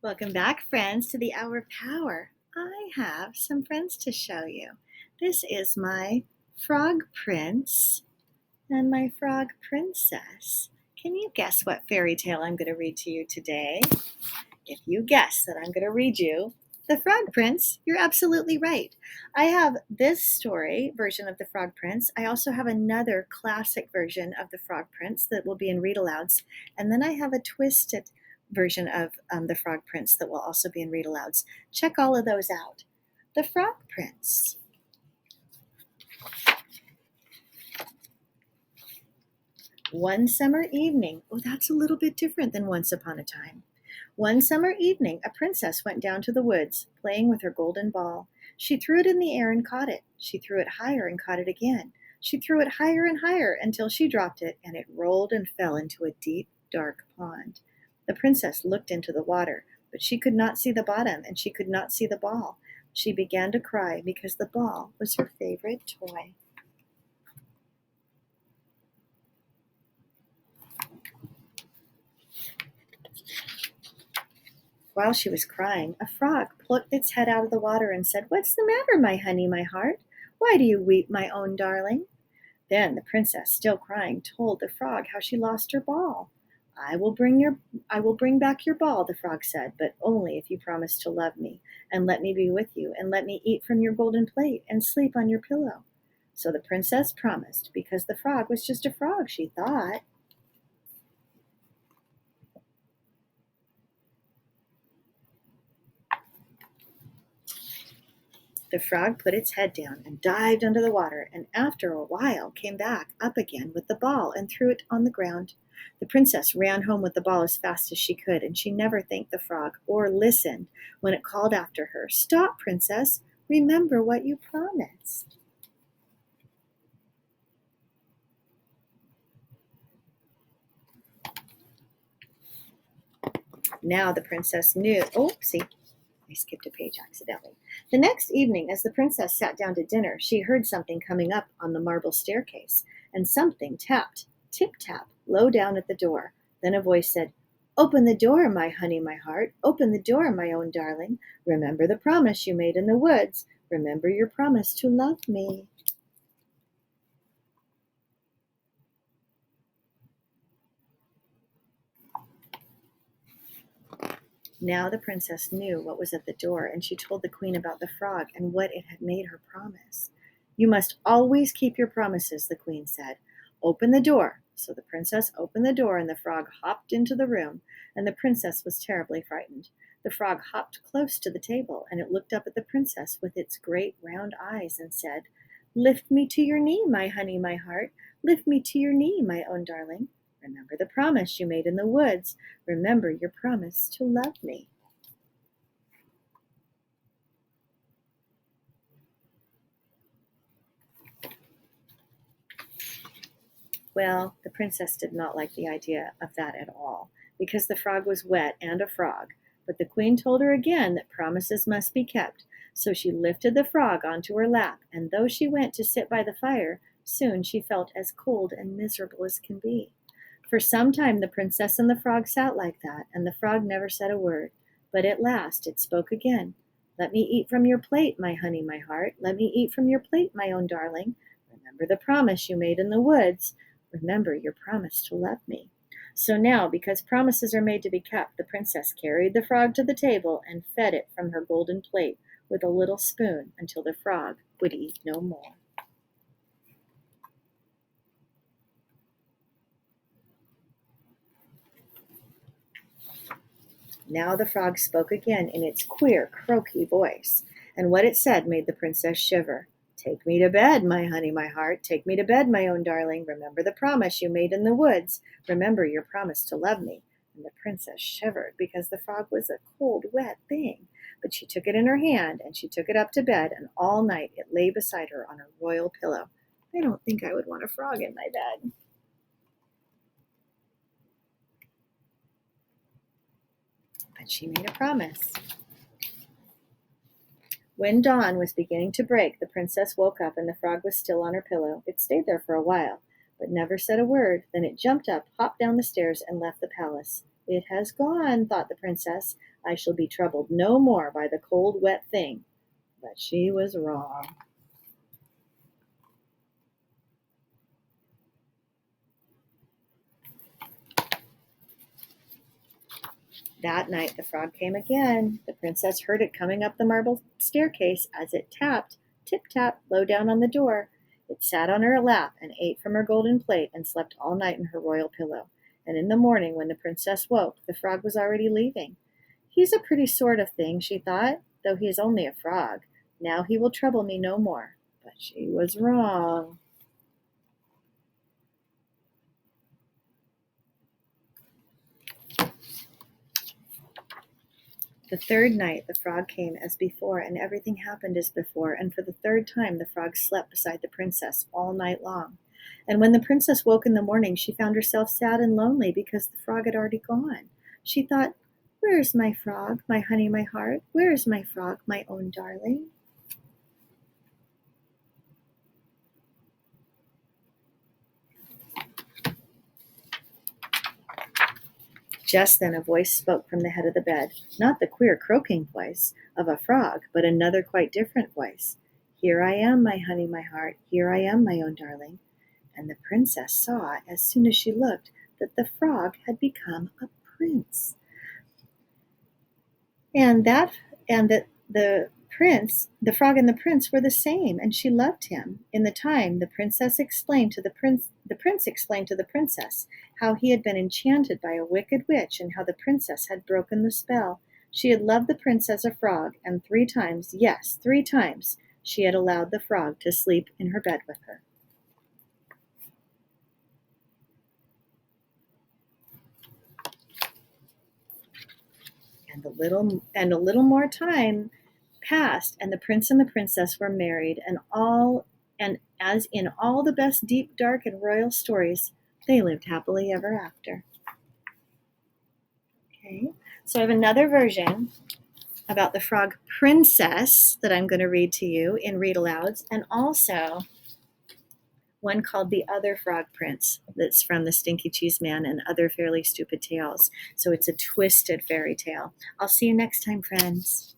Welcome back, friends, to the Hour of Power. I have some friends to show you. This is my frog prince and my frog princess. Can you guess what fairy tale I'm going to read to you today? If you guess that I'm going to read you The Frog Prince, you're absolutely right. I have this story version of The Frog Prince. I also have another classic version of The Frog Prince that will be in read alouds. And then I have a twisted version of The Frog Prince that will also be in read alouds. Check all of those out. The Frog Prince. One summer evening. Oh, that's a little bit different than Once Upon a Time. One summer evening, a princess went down to the woods, playing with her golden ball. She threw it in the air and caught it. She threw it higher and caught it again. She threw it higher and higher until she dropped it, and it rolled and fell into a deep, dark pond. The princess looked into the water, but she could not see the bottom, and she could not see the ball. She began to cry because the ball was her favorite toy. While she was crying, a frog plucked its head out of the water and said, "What's the matter, my honey, my heart? Why do you weep, my own darling?" Then the princess, still crying, told the frog how she lost her ball. I will bring back your ball," the frog said, "but only if you promise to love me, and let me be with you, and let me eat from your golden plate, and sleep on your pillow." So the princess promised, because the frog was just a frog, she thought. The frog put its head down and dived under the water, and after a while came back up again with the ball and threw it on the ground. The princess ran home with the ball as fast as she could, and she never thanked the frog or listened when it called after her, "Stop, princess, remember what you promised." Now the princess knew. Oopsie, I skipped a page accidentally. The next evening, as the princess sat down to dinner, she heard something coming up on the marble staircase, and something tapped, tip tap, low down at the door. Then a voice said, "Open the door, my honey, my heart. Open the door, my own darling. Remember the promise you made in the woods. Remember your promise to love me." Now the princess knew what was at the door, and she told the queen about the frog and what it had made her promise. "You must always keep your promises," the queen said. "Open the door." So the princess opened the door, and the frog hopped into the room, and the princess was terribly frightened. The frog hopped close to the table, and it looked up at the princess with its great round eyes and said, "Lift me to your knee, my honey, my heart. Lift me to your knee, my own darling. Remember the promise you made in the woods. Remember your promise to love me." Well, the princess did not like the idea of that at all, because the frog was wet and a frog. But the queen told her again that promises must be kept, so she lifted the frog onto her lap, and though she went to sit by the fire, soon she felt as cold and miserable as can be. For some time the princess and the frog sat like that, and the frog never said a word. But at last it spoke again. "Let me eat from your plate, my honey, my heart. Let me eat from your plate, my own darling. Remember the promise you made in the woods. Remember your promise to love me." So now, because promises are made to be kept, the princess carried the frog to the table and fed it from her golden plate with a little spoon until the frog would eat no more. Now the frog spoke again in its queer, croaky voice, and what it said made the princess shiver. "Take me to bed, my honey, my heart. Take me to bed, my own darling. Remember the promise you made in the woods. Remember your promise to love me." And the princess shivered because the frog was a cold, wet thing. But she took it in her hand, and she took it up to bed, and all night it lay beside her on her royal pillow. I don't think I would want a frog in my bed. But she made a promise. When dawn was beginning to break, the princess woke up, and the frog was still on her pillow. It stayed there for a while, but never said a word. Then it jumped up, hopped down the stairs, and left the palace. It has gone, thought the princess. I shall be troubled no more by the cold, wet thing. But she was wrong. That night the frog came again. The princess heard it coming up the marble staircase as it tapped, tip-tap, low down on the door. It sat on her lap and ate from her golden plate and slept all night in her royal pillow. And in the morning, when the princess woke, the frog was already leaving. He's a pretty sort of thing, she thought, though he is only a frog. Now he will trouble me no more. But she was wrong. The third night the frog came as before, and everything happened as before, and for the third time the frog slept beside the princess all night long. And when the princess woke in the morning, she found herself sad and lonely because the frog had already gone. She thought, "Where is my frog, my honey, my heart? Where is my frog, my own darling?" Just then a voice spoke from the head of the bed, not the queer croaking voice of a frog, but another quite different voice. "Here I am, my honey, my heart. Here I am, my own darling." And the princess saw, as soon as she looked, that the frog had become a prince, and that the frog and the prince were the same, and she loved him. In the time, the prince explained to the princess how he had been enchanted by a wicked witch, and how the princess had broken the spell. She had loved the prince as a frog, and 3 times, yes, 3 times, she had allowed the frog to sleep in her bed with her. And a little more time passed, and the prince and the princess were married, and as in all the best deep, dark, and royal stories, they lived happily ever after. Okay, so I have another version about the frog princess that I'm going to read to you in read alouds, and also one called The Other Frog Prince, that's from The Stinky Cheese Man and Other Fairly Stupid Tales. So it's a twisted fairy tale. I'll see you next time, friends.